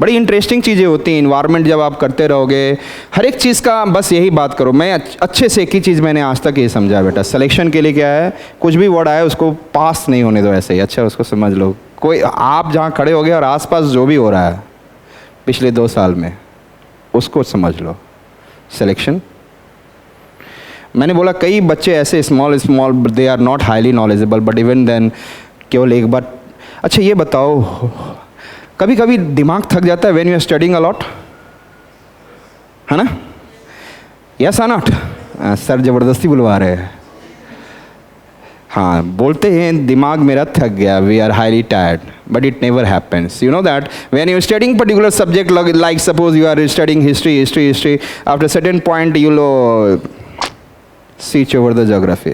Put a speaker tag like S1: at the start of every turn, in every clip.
S1: बड़ी इंटरेस्टिंग चीज़ें होती हैं। इन्वायरमेंट जब आप करते रहोगे, हर एक चीज़ का बस यही बात करो। मैं अच्छे से एक ही चीज़ मैंने आज तक ये समझा बेटा, सिलेक्शन के लिए क्या है, कुछ भी वर्ड आए उसको पास नहीं होने दो ऐसे ही, अच्छा उसको समझ लो। कोई आप जहाँ खड़े होगे और आसपास जो भी हो रहा है पिछले 2 साल में, उसको समझ लो। सिलेक्शन, मैंने बोला कई बच्चे ऐसे small they are not highly knowledgeable, but even then केवल एक बार। अच्छा ये बताओ, कभी कभी दिमाग थक जाता है when you are studying a lot, है ना? Yes or not? सर ज़बरदस्ती बुलवा रहे हैं। हाँ, बोलते हैं दिमाग मेरा थक गया, we are highly tired, but it never happens. You know that when you studying particular subject, like suppose you are studying history, after certain point you low switch over the geography,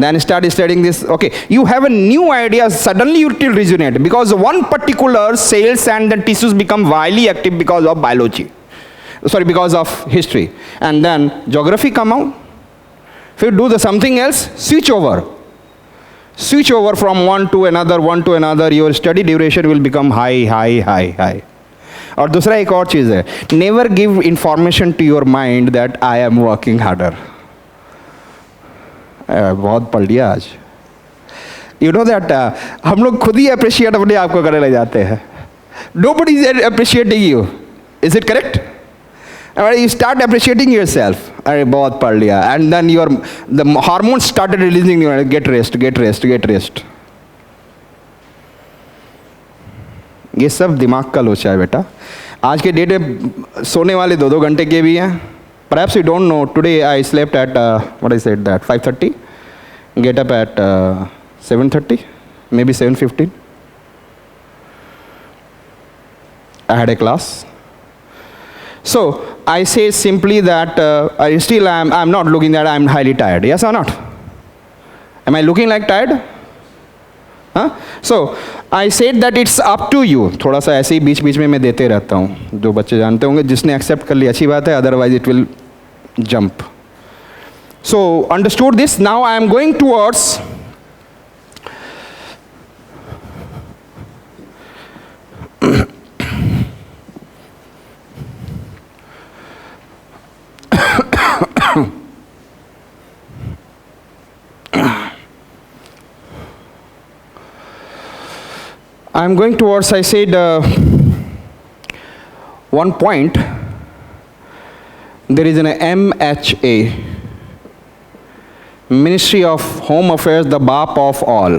S1: then start studying this. Okay, you have a new idea, suddenly it will resonate because one particular cells and the tissues become highly active because of biology, because of history, and then geography come out. If you do the something else, switch over from one to another, your study duration will become high. और दूसरा एक और चीज़ है, never give information to your mind that I am working harder. बहुत पढ़ लिया आज। You know that हम लोग खुद ही अप्रिशिएट अपने आप को करने लग जाते हैं। Nobody is appreciating you, is it correct? You start appreciating yourself, अरे बहुत पढ़ लिया, and then your the hormone started releasing, get rest. ये सब दिमाग का लोचा है बेटा। आज के डेट में सोने वाले 2-2 घंटे के भी हैं। Perhaps you don't know, today I slept at, what I said that, 5:30, get up at 7:30, maybe 7:15. I had a class. So, I say simply that, I'm not looking that I'm highly tired, yes or not? Am I looking like tired? Huh? So, I said that it's up to you. थोड़ा सा ऐसे ही बीच बीच में मैं देते रहता हूँ, जो बच्चे जानते होंगे, जिसने एक्सेप्ट कर लिया अच्छी बात है, otherwise it will jump. So, understood this? Now I am going towards I said one point, there is an MHA, Ministry of Home Affairs, the BAP of all.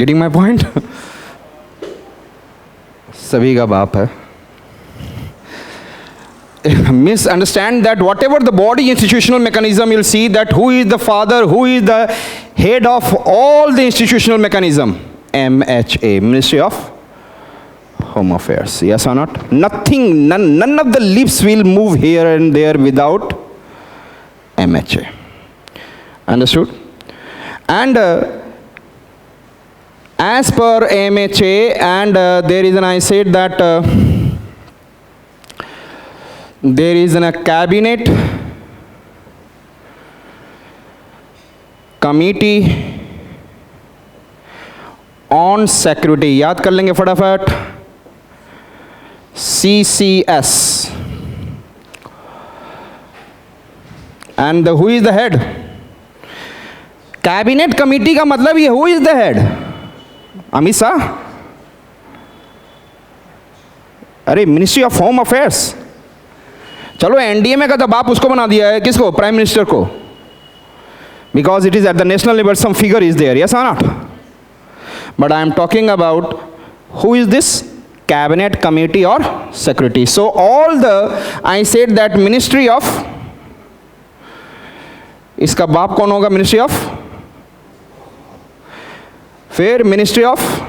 S1: Getting my point? सभी का बाप है। Misunderstand that whatever the body institutional mechanism, you'll see that who is the father, who is the head of all the institutional mechanism? MHA, Ministry of Home Affairs. Yes or not? None of the lips will move here and there without MHA. Understood? And as per MHA, and there is an, I said that there is a cabinet committee on security, याद कर लेंगे फटाफट, CCS, and who is the head? Cabinet committee का मतलब ये, who is the head? Amit Shah? अरे ministry of home affairs. चलो NDMA का तो बाप उसको बना दिया है, किसको? प्राइम मिनिस्टर को, because it is at the national level, some figure is there, yes or not? But I am talking about who is this cabinet committee और security. So all the, I said that ministry of, इसका बाप कौन होगा? Ministry of, फिर ministry of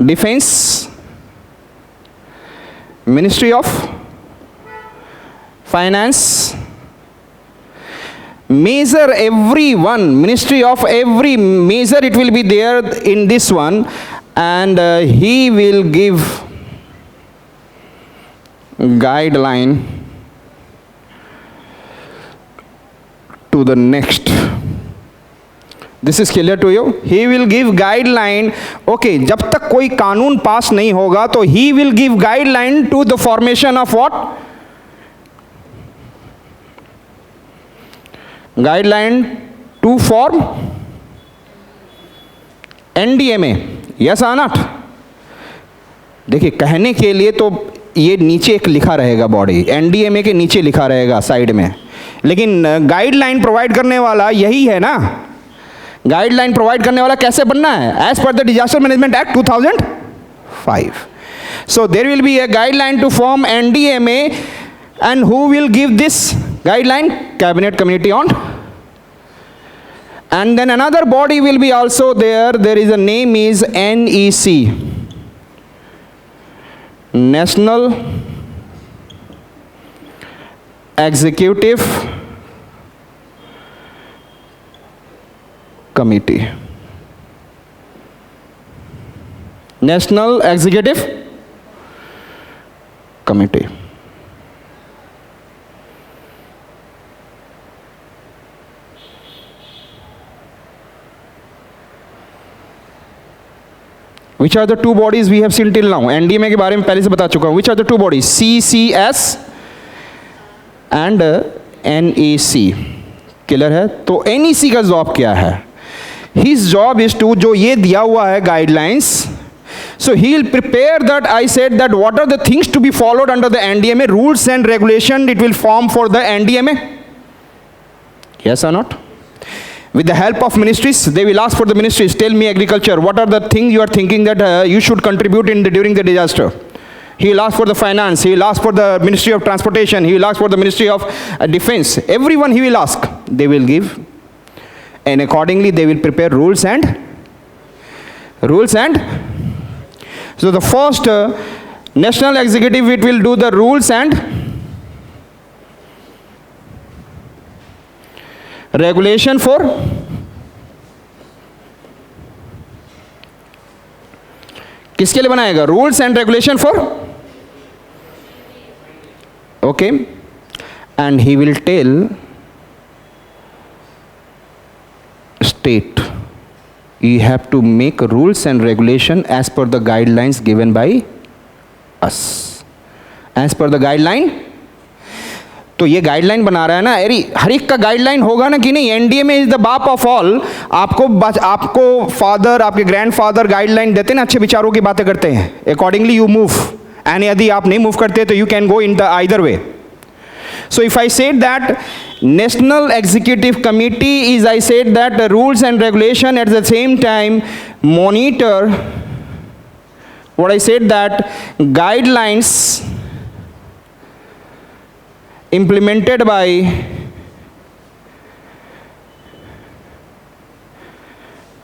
S1: defence, Ministry of Finance, measure every one, Ministry of every measure, it will be there in this one, and he will give guideline to the next. This is clear to you? He will give guideline. Okay, जब तक कोई कानून पास नहीं होगा तो he will give guideline to the formation of what? Guideline to form NDMA. Yes or not? देखिए, कहने के लिए तो ये नीचे एक लिखा रहेगा, बॉडी NDMA के नीचे लिखा रहेगा साइड में, लेकिन गाइडलाइन प्रोवाइड करने वाला यही है ना. गाइडलाइन प्रोवाइड करने वाला कैसे बनना है? As per the disaster management act 2005. So there will be a guideline to form NDMA, and who will give this guideline? Cabinet community on. And then another body will be also there. There is a name is NEC, National Executive Committee. National Executive Committee. Which are the two bodies we have seen till now? NDMA के बारे में पहले से बता चुका हूँ. Which are the two bodies? CCS and NEC. Clear है? तो NEC का जॉब क्या है? His job is to, जो ये दिया हुआ है guidelines, so he will prepare that. I said that what are the things to be followed under the NDMA, rules and regulation it will form for the NDMA. Yes or not? With the help of ministries, they will ask for the ministries. Tell me, agriculture, what are the things you are thinking that you should contribute in during the disaster? He will ask for the finance. He will ask for the Ministry of Transportation. He will ask for the Ministry of Defense. Everyone he will ask. They will give, and accordingly they will prepare rules and. So the first national executive, it will do the rules and regulation for किसके लिए बनाएगा? Rules and regulation for. Okay, and he will tell state you have to make rules and regulation as per the guidelines given by us. As per the guideline. तो ये guideline बना रहा है ना, अरे हर एक का गाइडलाइन होगा ना कि नहीं? NDMA इज द बाप ऑफ ऑल. आपको फादर, आपके ग्रैंडफादर गाइडलाइन देते ना, अच्छे विचारों की बातें करते हैं, अकॉर्डिंगली यू मूव. एंड यदि आप नहीं मूव करते तो you can go in the either way. So if I said that National Executive Committee is, I said that the rules and regulation, at the same time monitor, what I said that guidelines implemented by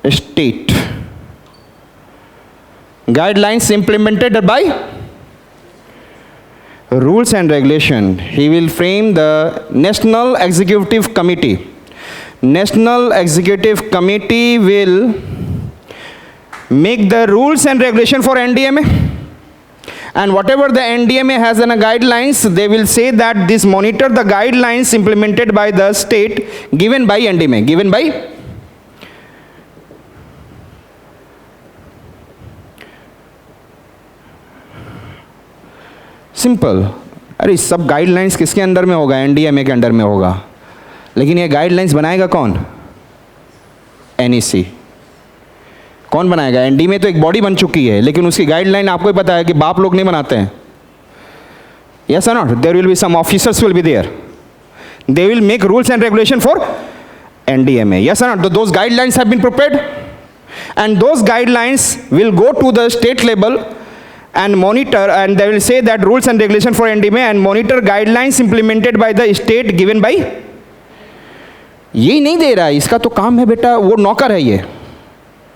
S1: state. Guidelines implemented by rules and regulation. He will frame the National Executive Committee. National Executive Committee will make the rules and regulation for NDMA. And whatever the NDMA has in a guidelines, they will say that this monitor the guidelines implemented by the state given by NDMA, given by. Simple. अरे सब guidelines किसके under में होगा? NDMA के under में होगा. लेकिन ये गाइडलाइंस बनाएगा कौन? NEC. कौन बनाएगा? NDMA तो एक बॉडी बन चुकी है, लेकिन उसकी गाइडलाइन आपको ही पता है कि बाप लोग नहीं बनाते हैं. Yes or not? There will be some officers will be there. They will make rules and regulation for NDMA. Yes or not? Those guidelines have been prepared, and those guidelines will go to the state level and monitor, and they will say that rules and regulation for NDMA and monitor guidelines implemented by the state given by. ये नहीं दे रहा है, इसका तो काम है बेटा, वो नौकर है.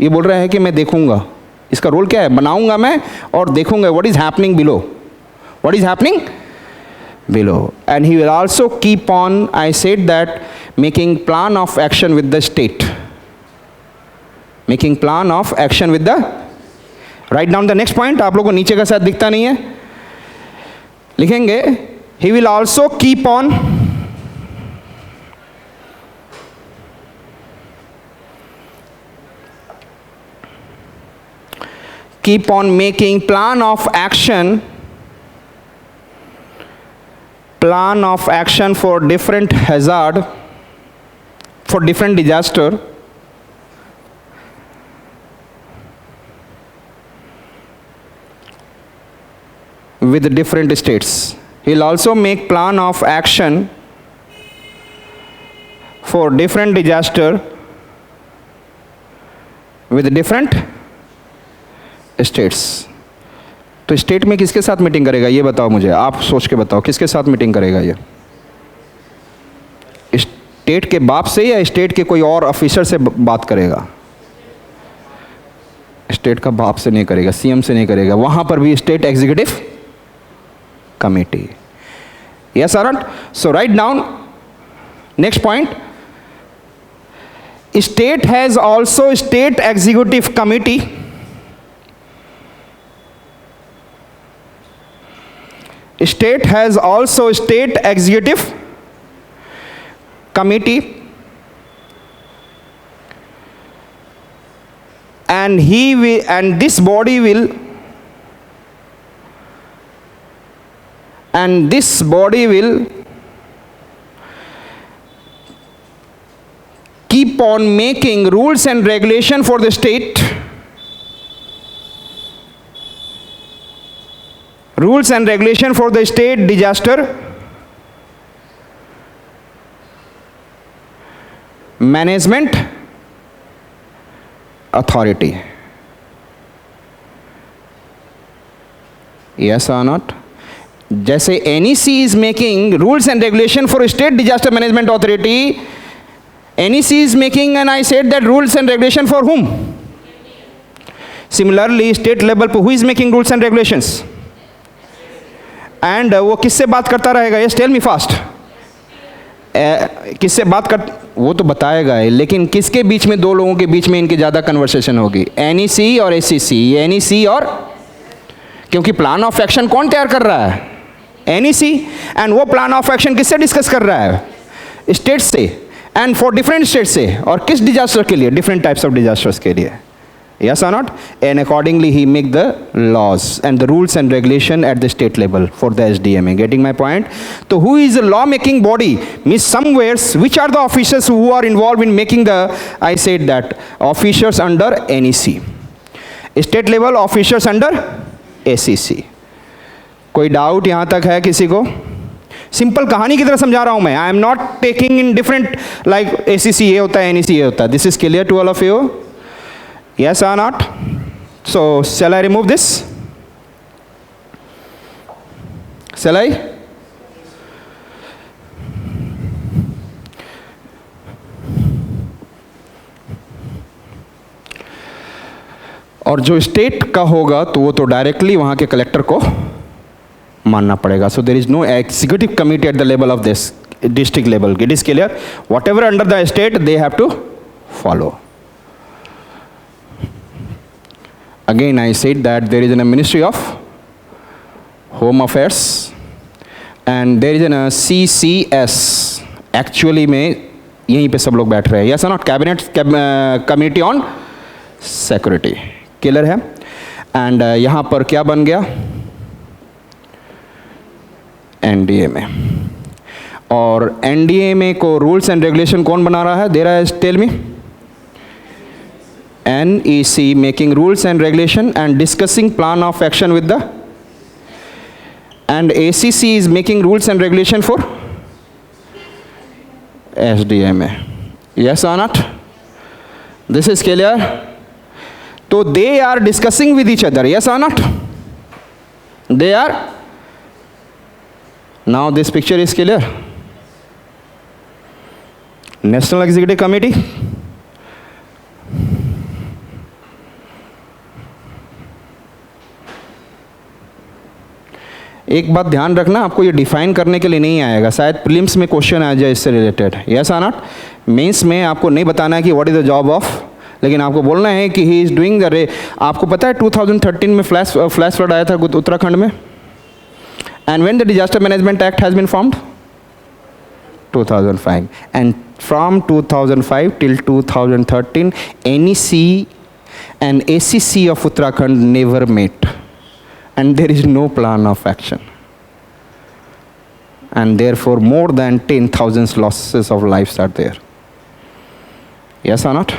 S1: ये बोल रहा है कि मैं देखूंगा. इसका रोल क्या है? बनाऊंगा मैं और देखूंगा what is happening below. What is happening below. And he will also keep on, I said that, making plan of action with the state. Making plan of action with the. Write down the next point. आप लोगों को नीचे का शायद दिखता नहीं है, लिखेंगे. He will also keep on keep on making plan of action for different hazard, for different disaster, with different states. He'll also make plan of action for different disaster with different states. तो state में किसके साथ meeting करेगा ये बताओ मुझे, आप सोच के बताओ किसके साथ मीटिंग करेगा ये? स्टेट के बाप से या स्टेट के कोई और ऑफिसर से बात करेगा? स्टेट का बाप से नहीं करेगा, सीएम से नहीं करेगा, वहां पर भी state executive committee. Yes or not? So write down. Next point. State has also state executive committee. State has also state executive committee, and this body will keep on making rules and regulation for the state, disaster management authority. Yes or not? जैसे NEC is making rules and regulation for state disaster management authority, NEC is making, and I said that rules and regulation for whom? Similarly, state level पर who is making rules and regulations? And वो किससे बात करता रहेगा? Yes, tell me fast. किससे बात कर, वो तो बताएगा, लेकिन किसके बीच में, दो लोगों के बीच में इनकी ज़्यादा कन्वर्सेशन होगी? NEC और ACC, NEC और, क्योंकि प्लान ऑफ एक्शन कौन तैयार कर रहा है? NEC. एंड वो प्लान ऑफ एक्शन किससे डिस्कस कर रहा है? स्टेट से, एंड फॉर डिफरेंट स्टेट से, और किस डिजास्टर के लिए? डिफरेंट टाइप्स ऑफ डिजास्टर्स के लिए. Yes or not? And accordingly he make the laws and the rules and regulation at the state level for the SDMA. Getting my point? So who is a law making body? Means somewhere, which are the officers who are involved in making the, I said that, officers under NEC. State level officers under ACC. कोई doubt यहाँ तक है किसी को? Simple कहानी की तरह समझा रहा हूँ मैं. I am not taking in different, like ACC ये होता है, NEC ये होता है. This is clear to all of you? Yes or not? So shall I remove this? Shall I? और जो स्टेट का होगा तो वो तो डायरेक्टली वहाँ के कलेक्टर को मानना पड़ेगा. So there is no executive committee at the level of this district level. It is clear? Whatever under the state they have to follow. Again, I said that there is a Ministry of Home Affairs and there is a CCS. Actually में यहीं पे सब लोग बैठ रहे हैं. Yes or not? Cabinet Committee on Security. Clear है? And यहाँ पर क्या बन गया? NDA में. और NDA में को rules and regulation कौन बना रहा है? दे रहा है? Tell me. NEC making rules and regulation and discussing plan of action with the, and ACC is making rules and regulation for SDMA. Yes or not? This is clear? So they are discussing with each other. Yes or not? They are. Now this picture is clear. National Executive Committee. एक बात ध्यान रखना, आपको ये define करने के लिए नहीं आएगा, शायद प्रीलिम्स में क्वेश्चन आ जाए इससे related. Yes or not? Mains में आपको नहीं बताना है कि what is the job of, लेकिन आपको बोलना है कि ही इज डूइंग द. आपको पता है 2013 में फ्लैश फ्लड आया था उत्तराखंड में. And when the disaster management act has been formed 2005, and from 2005 till 2013 NEC and ACC of Uttarakhand never met, and there is no plan of action. And therefore, more than 10,000 losses of lives are there. Yes or not?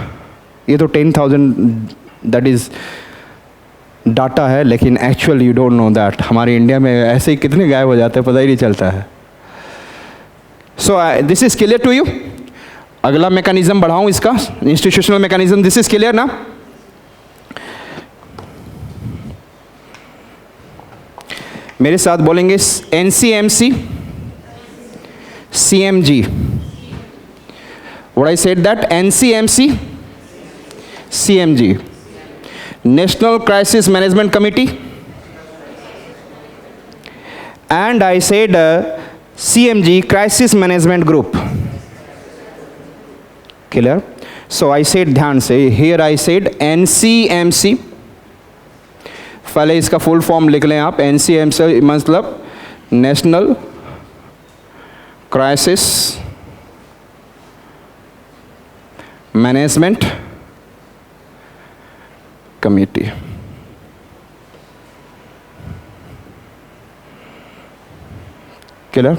S1: ये तो 10,000 that is data है, लेकिन actual you don't know that. हमारे India में ऐसे ही कितने गायब हो जाते हैं, पता ही नहीं चलता है. So this is clear to you. अगला मैकेनिज्म बढ़ाऊं इसका, institutional mechanism. This is clear ना? मेरे साथ बोलेंगे NCMC, CMG. What I said that NCMC, CMG, National Crisis Management Committee, and I said CMG, Crisis Management Group. Clear? So I said, ध्यान से, here I said NCMC. पहले इसका full form लिख लें आप. NCMC मतलब national crisis management committee. Clear?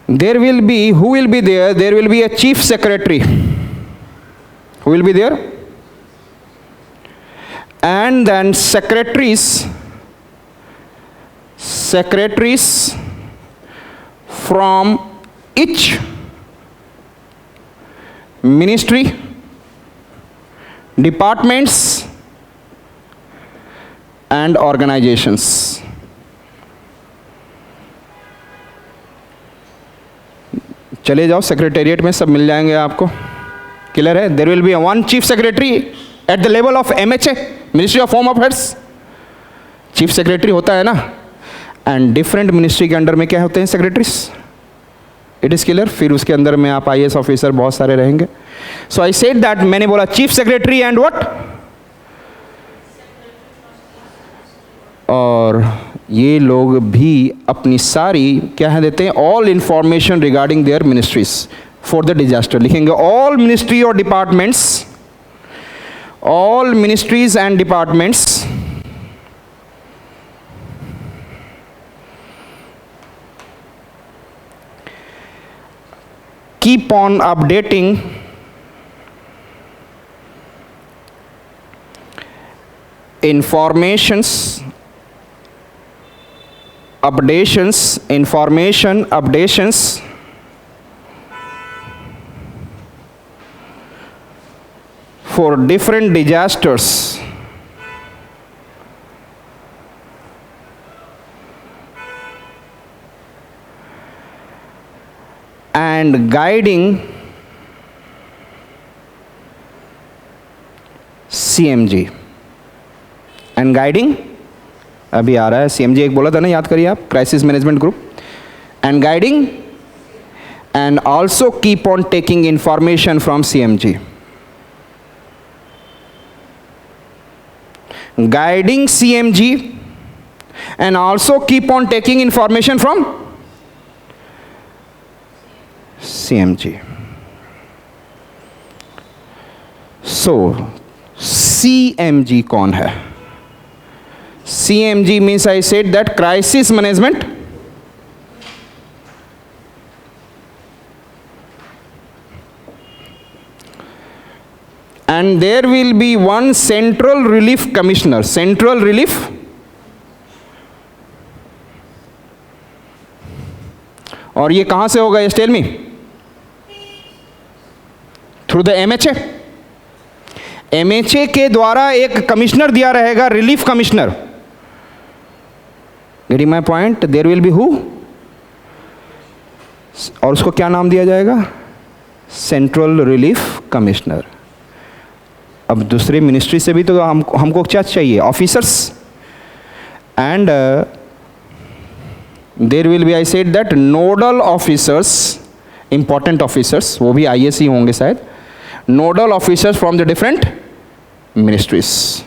S1: There will be, who will be there? There will be a chief secretary. Who will be there? And then secretaries from each ministry, departments and organizations. चले जाओ secretariat में, सब मिल जाएंगे आपको. Clear है? There will be one chief secretary at the level of MHA, ministry of home affairs. Chief secretary होता है ना, एंड डिफरेंट मिनिस्ट्री के अंडर में क्या होते हैं? सेक्रेटरीज. It is clear? फिर उसके अंदर में आप IAS ऑफिसर बहुत सारे रहेंगे. सो आई सेड दैट, मैंने बोला चीफ सेक्रेटरी एंड व्हाट, और ये लोग भी अपनी सारी क्या है देते हैं? All information regarding their ministries for the disaster. लिखेंगे ऑल मिनिस्ट्री और departments, all ministries and departments keep on updating information updations for different disasters and guiding CMG and guiding, अभी आ रहा है CMG, एक बोला था ना, याद करिए आप, crisis management group. and guiding and also keep on taking information from CMG. Guiding CMG and also keep on taking information from CMG. So CMG कौन है? CMG means I said that crisis management and there will be one central relief commissioner. Central relief और ये कहां से होगा? Yes, tell me. Through the MHA. MHA के द्वारा एक कमिश्नर दिया रहेगा, relief commissioner. Getting my point? There will be who? और उसको क्या नाम दिया जाएगा? Central relief commissioner. अब दूसरे मिनिस्ट्री से भी तो हमको क्या चाहिए? Officers. And there will be, I said that nodal officers, important officers, वो भी IAS ही होंगे शायद. Nodal officers from the different ministries.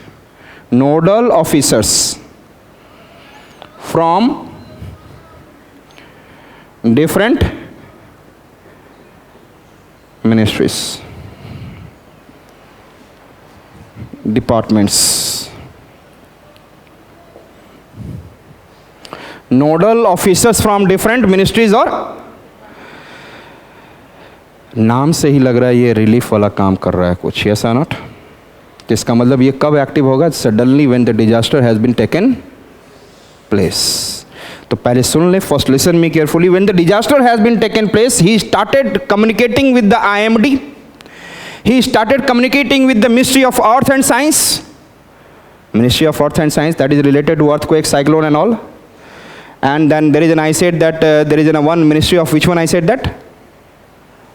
S1: Nodal officers from different ministries. departments. Nodal officers from different ministries और नाम से ही लग रहा है ये रिलीफ वाला काम कर रहा है कुछ, yes or not? तो इसका मतलब ये कब एक्टिव होगा? Suddenly when the disaster has been taken place. तो पहले सुन ले, first listen me carefully. When the disaster has been taken place, he started communicating with the IMD. He started communicating with the Ministry of Earth and Science. Ministry of Earth and Science, that is related to earthquake, cyclone and all. And then there is an, I said that there is one ministry of which one I said that?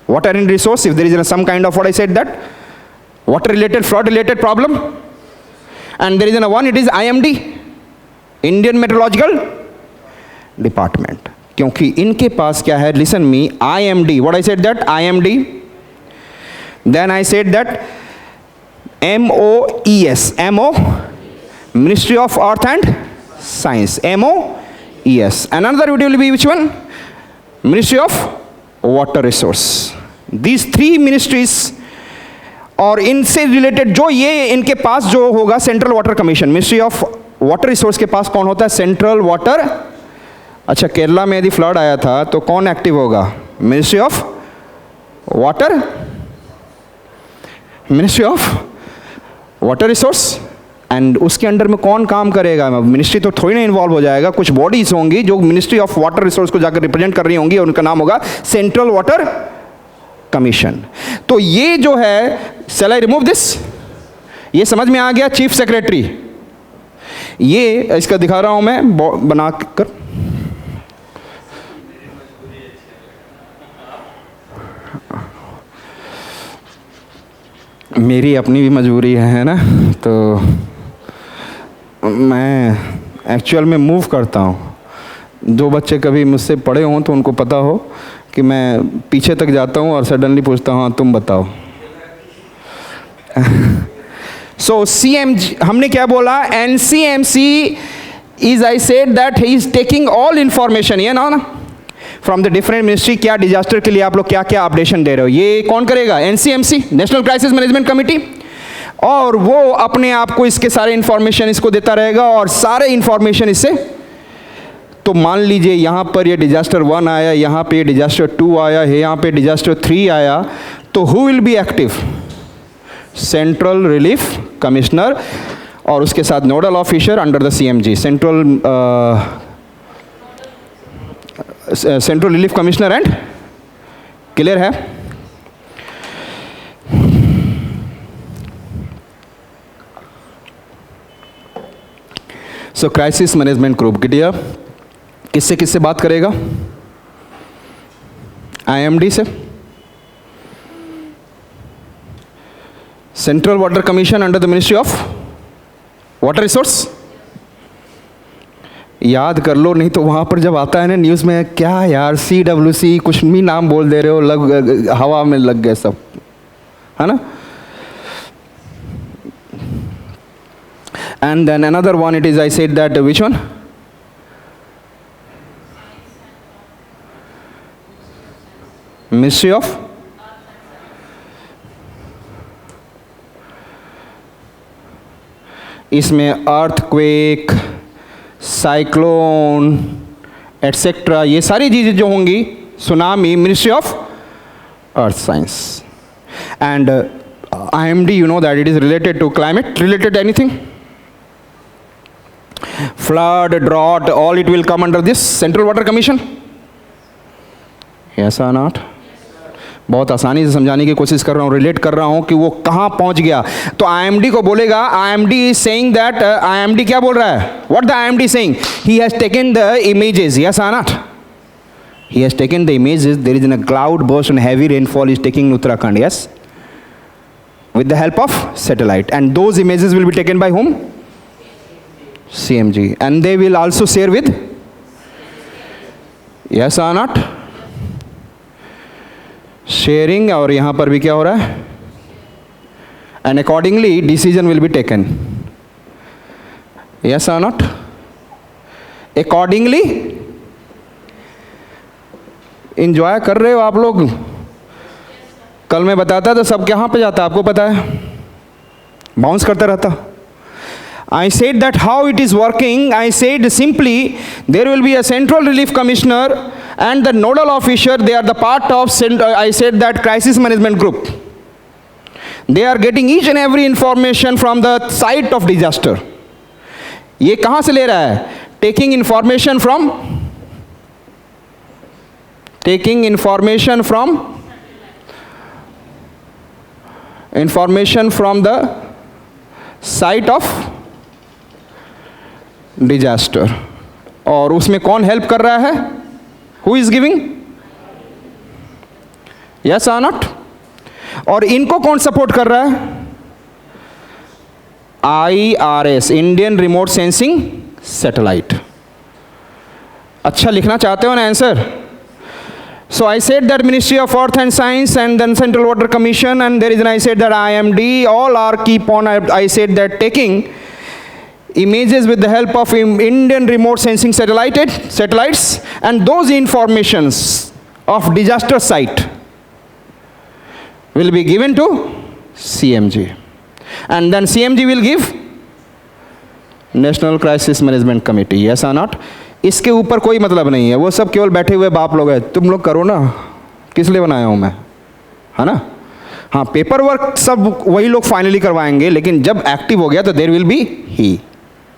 S1: Water and resource. If there is some kind of what I said that? Water related, flood related problem. And there is one, it is IMD. Indian Meteorological Department. क्योंकि इनके पास क्या है? Listen me, IMD. What I said that? IMD. Then I said that MOES, MO, Ministry of Earth and Science, MOES. Another will be which one? Ministry of Water Resource. These three ministries और इनसे related जो ये इनके पास जो होगा central water commission. Ministry of water resource के पास कौन होता है? Central water. अच्छा, केरला में यदि फ्लड आया था तो कौन एक्टिव होगा? Ministry of water, ministry of water resource. And उसके अंडर में कौन काम करेगा? मिनिस्ट्री तो थोड़ी ना इन्वॉल्व हो जाएगा, कुछ बॉडीज होंगी जो मिनिस्ट्री ऑफ वाटर रिसोर्स को जाकर रिप्रेजेंट कर रही होंगी और उनका नाम होगा सेंट्रल वाटर कमीशन. तो ये जो है, शैल आई रिमूव दिस? ये समझ में आ गया? चीफ सेक्रेटरी, ये इसका दिखा रहा हूं मैं बना कर. मेरी अपनी भी मजबूरी है ना, तो मैं एक्चुअल में मूव करता हूँ. जो बच्चे कभी मुझसे पढ़े हों तो उनको पता हो कि मैं पीछे तक जाता हूँ और सडनली पूछता हूँ तुम बताओ. सो CMG हमने क्या बोला? NCMC is, I said that he is taking all information, ये ना फ्रॉम द डिफरेंट मिनिस्ट्री. क्या डिजास्टर के लिए आप लोग क्या क्या अपडेशन दे रहे हो, ये कौन करेगा? NCMC, national crisis management committee. और वो अपने आप को इसके सारे इंफॉर्मेशन इसको देता रहेगा और सारे इंफॉर्मेशन इससे. तो मान लीजिए यहाँ पर ये डिजास्टर 1 आया, यहाँ पे डिजास्टर 2 आया, यहाँ पे डिजास्टर 3 आया, तो who will be active? Central relief commissioner और उसके साथ nodal officer under the CMG, central relief commissioner. And clear है? सो क्राइसिस मैनेजमेंट ग्रुप गिटिया किससे किससे बात करेगा? IMD से, central water commission under the ministry of water resource. याद कर लो, नहीं तो वहाँ पर जब आता है ना न्यूज़ में, क्या यार CWC कुछ भी नाम बोल दे रहे हो, हवा में लग गए सब, है ना. And then another one, it is, I said that which one? Ministry of इसमें अर्थक्वेक, साइक्लोन एटसेट्रा, ये सारी चीज़ें जो होंगी, tsunami, ministry of earth science. एंड IMD, you know that it is related to climate, related to anything, flood, drought, all it will come under this Central Water Commission. Yes or not? बहुत आसानी से समझाने की कोशिश कर रहा हूँ, रिलेट कर रहा हूँ कि वो कहाँ पहुँच गया. तो IMD को बोलेगा, IMD is saying that, IMD क्या बोल रहा है? What the IMD saying? He has taken the images. Yes or not? He has taken the images. There is a cloud burst and heavy rainfall is taking Uttarakhand. Yes, with the help of satellite. And those images will be taken by whom? CMG. And they will also share with. Yes or not? Sharing. और यहाँ पर भी क्या हो रहा है? And accordingly decision will be taken. Yes or not? Accordingly enjoy कर रहे हो आप लोग? कल मैं बताता तो सब कहाँ पे जाता आपको पता है? बाउंस करता रहता. I said that how it is working. I said simply there will be a central relief commissioner and the nodal officer. They are the part of I said that crisis management group. They are getting each and every information from the site of disaster. ये कहाँ से ले रहा है? Taking information from the site of disaster. और उसमें कौन help कर रहा है? Who is giving? Yes or not? और इनको कौन सपोर्ट कर रहा है? IRS, Indian remote sensing satellite. अच्छा लिखना चाहते हो ना answer? So I said that Ministry of Earth and Science and then Central Water Commission and there is, and I said that IMD, all are keep on, I said that taking images with the help of Indian remote sensing satellites, and those informations of disaster site will be given to CMG, and then CMG will give National Crisis Management Committee. Yes or not? इसके ऊपर कोई मतलब नहीं है, वो सब केवल बैठे हुए बाप लोग हैं. तुम लोग करो ना, किस लिए बनाया हूँ मैं, है ना? हाँ, पेपर वर्क सब वही लोग फाइनली करवाएंगे, लेकिन जब एक्टिव हो गया तो there will be he.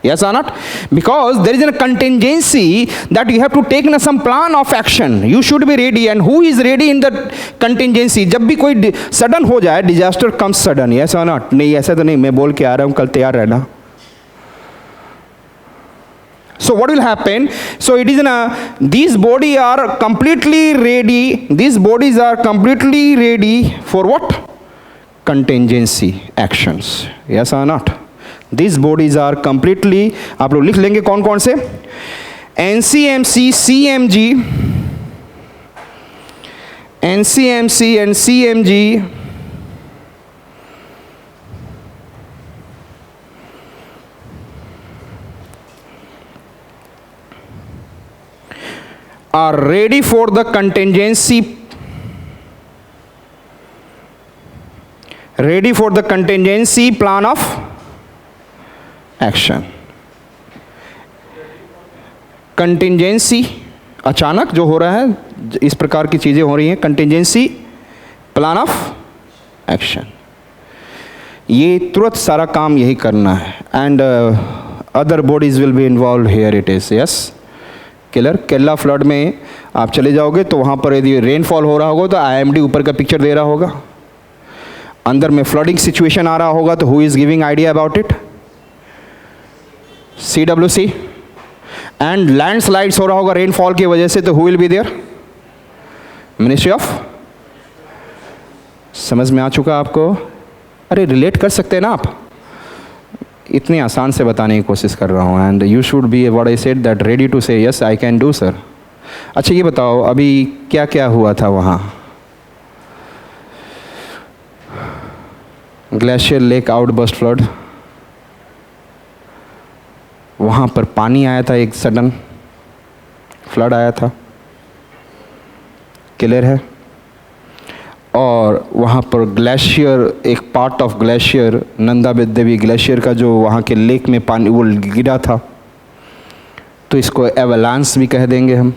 S1: Yes or not? Because there is a contingency that you have to take some plan of action. You should be ready, and who is ready in the contingency? जब भी कोई sudden हो जाए, disaster comes sudden. Yes or not? नहीं, ऐसा तो नहीं, मैं बोल के आ रहा हूँ, कल तैयार रहना. So what will happen? So it is these bodies are completely ready. These bodies are completely ready for what? Contingency actions. Yes or not? These bodies are completely, आप लोग लिख लेंगे कौन कौन से? NCMC, and CMG are ready for the contingency plan of action. Contingency अचानक जो हो रहा है, इस प्रकार की चीज़ें हो रही हैं, कंटिंजेंसी प्लान ऑफ एक्शन. ये तुरंत सारा काम यही करना है. And other bodies will be involve here. It is yes Kerala flood में आप चले जाओगे तो वहाँ पर यदि रेनफॉल हो रहा होगा तो IMD ऊपर का पिक्चर दे रहा होगा. अंदर में फ्लडिंग सिचुएशन आ रहा होगा तो who is giving idea about it? CWC. And landslides हो रहा होगा रेनफॉल की वजह से तो who will be there? Ministry of. समझ में आ चुका आपको? अरे रिलेट कर सकते हैं ना आप? इतनी आसान से बताने की कोशिश कर रहा हूँ. And you should be what I said that ready to say yes I can do sir. अच्छा ये बताओ अभी क्या क्या हुआ था वहाँ? ग्लेशियर लेक आउटबर्स्ट फ्लड, वहाँ पर पानी आया था, एक सडन फ्लड आया था, क्लियर है? और वहाँ पर ग्लेशियर, एक part of glacier, Nanda Devi glacier का जो वहाँ के लेक में पानी वो गिरा था, तो इसको एवलांस भी कह देंगे हम.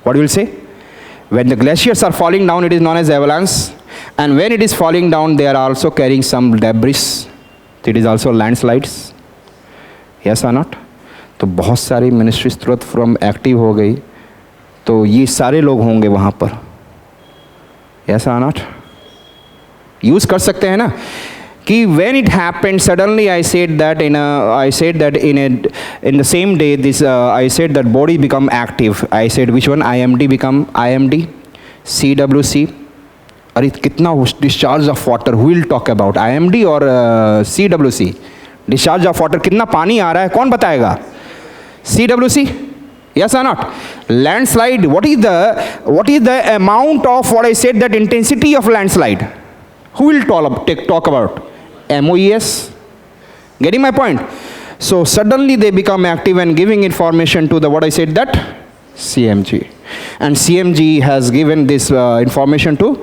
S1: What will say? When the glaciers are falling down it is known as avalanche, and when it is falling down they are also carrying some debris, it is also landslides. Yes or not? तो बहुत सारी ministries तुरंत from active हो गई, तो ये सारे लोग होंगे वहाँ पर. Yes or not? यूज़ कर सकते हैं ना कि when it happened suddenly I said that in the same day this I said that body become active. I said which one? IMD become IMD, CWC. अरे कितना discharge of water, who will talk about IMD और CWC? Discharge of water, कितना पानी आ रहा है, कौन बताएगा? CWC. Yes or not? Landslide, what is the amount of what I said that intensity of landslide? Who will talk about? MOES. Getting my point? So suddenly they become active and giving information to the what I said that CMG, and CMG has given this information to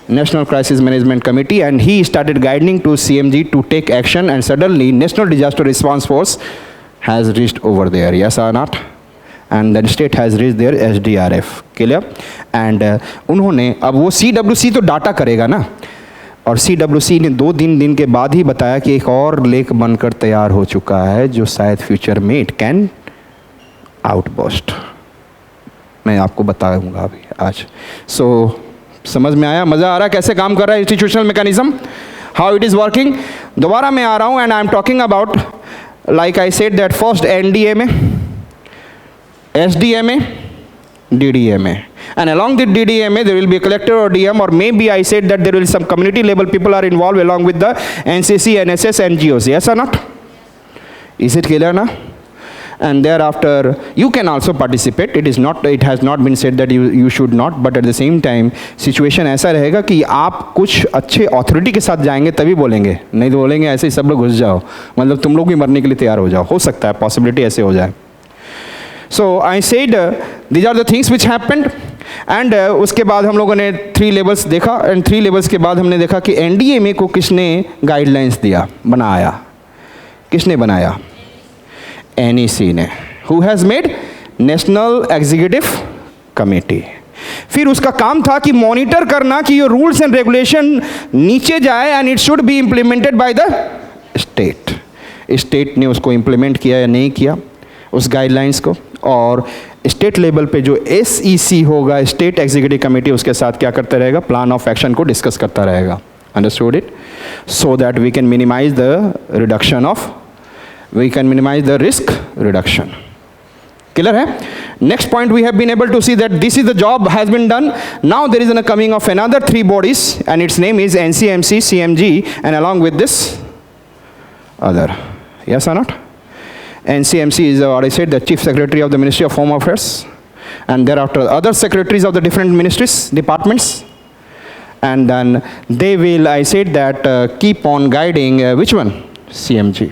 S1: National Crisis Management Committee, and he started guiding to CMG to take action, and suddenly National Disaster Response Force has reached over there, yes or not? And the state has reached their SDRF, clear? And उन्होंने, अब वो CWC तो data करेगा ना, और CWC ने 2-3 दिन के बाद ही बताया कि एक और लेक बनकर तैयार हो चुका है जो शायद फ्यूचर में इट कैन आउटबर्स्ट। मैं आपको बताऊंगा अभी आज। सो समझ में आया, मज़ा आ रहा है कैसे काम कर रहा है institutional mechanism, how it is working. दोबारा मैं आ रहा हूँ, and I am talking about, like I said that first NDMA, SDMA, DDMA, and along the DDMA there will be a collector or DM, or maybe I said that there will be some community level people are involved along with the NCC, NSS, NGOs, yes or not? Is it clear now? And thereafter you can also participate. It is not, it has not been said that you should not, but at the same time situation ऐसा रहेगा कि आप कुछ अच्छे authority के साथ जाएंगे तभी बोलेंगे, नहीं तो बोलेंगे ऐसे ही सब लोग घुस जाओ, मतलब तुम लोग भी मरने के लिए तैयार हो जाओ। हो सकता है, पॉसिबिलिटी ऐसे हो जाए। So I said these are the things which happened, and उसके बाद हम लोगों ने 3 levels देखा, and 3 levels के बाद हमने देखा कि NDMA को किसने गाइडलाइंस दिया, बनाया, किसने बनाया? NEC ने, who has made National Executive Committee। फिर उसका काम था कि मॉनिटर करना कि ये रूल्स एंड रेगुलेशन नीचे जाए, and it should be implemented by the state. State ने उसको इम्प्लीमेंट किया या नहीं किया उस गाइडलाइंस को, और स्टेट लेवल पे जो SEC होगा, स्टेट एग्जीक्यूटिव कमेटी, उसके साथ क्या करता रहेगा, प्लान ऑफ एक्शन को डिस्कस करता रहेगा। Understood it? So that we can minimize the reduction of, we can minimize the risk reduction. Clear hai? Next point, we have been able to see that this is the job has been done. Now there is a coming of another 3 bodies, and its name is NCMC, CMG, and along with this other. Yes or not? NCMC is what I said, the Chief Secretary of the Ministry of Home Affairs, and thereafter other secretaries of the different ministries, departments, and then they will, I said that keep on guiding which one? CMG,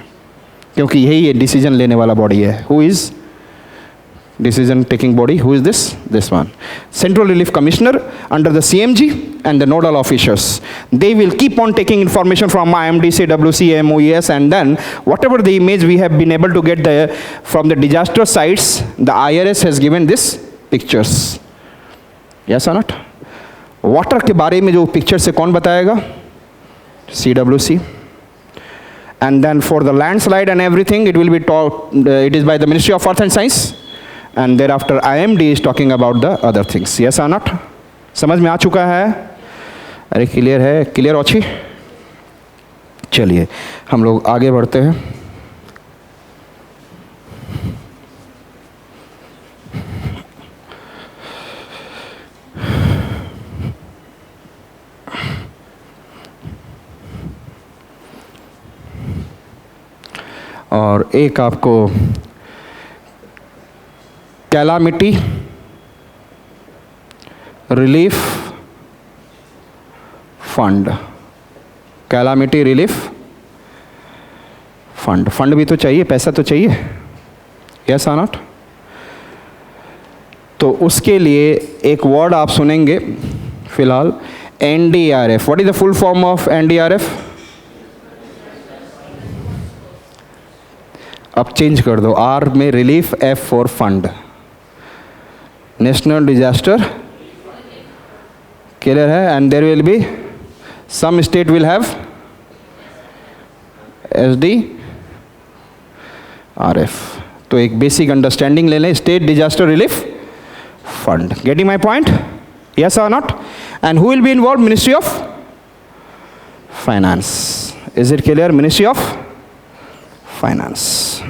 S1: क्योंकि यही ये decision लेने वाला body है। Who is decision taking body? Who is this? This one, central relief commissioner under the CMG and the nodal officers. They will keep on taking information from IMD, CWC, MOES, and then whatever the image we have been able to get from the disaster sites, the IRS has given this pictures. Yes or not? Water के बारे में जो picture से कौन बताएगा? CWC. And then for the landslide and everything, it will be taught, it is by the Ministry of Earth and Science, and thereafter IMD is talking about the other things. Yes or not? समझ में आ चुका है? अरे clear है? Clear अच्छी? चलिए हम लोग आगे बढ़ते हैं। और एक आपको calamity relief fund, calamity relief fund, fund भी तो चाहिए, पैसा तो चाहिए, यस और नॉट? तो उसके लिए एक वर्ड आप सुनेंगे फिलहाल, NDRF। What is the full form of NDRF? अब चेंज कर दो, R में relief, F for fund, national disaster. Clear है? And there will be some state will have SDRF। तो एक बेसिक अंडरस्टैंडिंग ले लें, state disaster relief fund. Getting my point? Yes or not? And who will be involve? Ministry of finance. Is it clear? Ministry of finance.